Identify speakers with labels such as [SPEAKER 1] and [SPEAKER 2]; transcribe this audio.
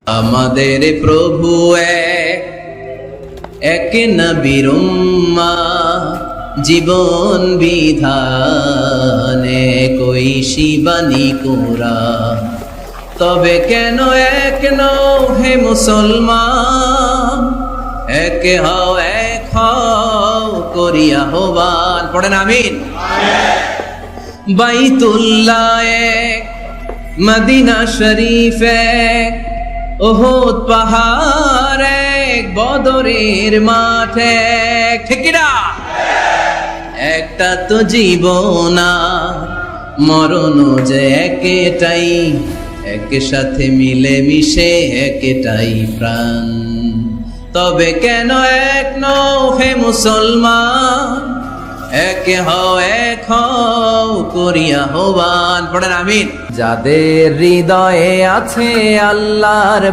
[SPEAKER 1] আমাদের প্রভু এক নবীর উম্মাহ, জীবন বিধানে কই শিবানী কোরা। তবে কেন এক নও হে মুসলমান, এক হও করিয়া আহ্বান। পড়েন আমিন। বাইতুল্লাহ এক, মদিনা শরীফ এক, উহুদ পাহাড় এক, বদরের মাঠ এক। ঠিক কি না? একটা তো জীবন, মরণ যে একটাই, একের সাথে মিলে মিশে একটাই প্রাণ। তবে কেন এক নও হে মুসলমান, এক হও করিয়া আহ্বান। পড়েন আমিন। যাদের হৃদয়ে আছে আল্লাহর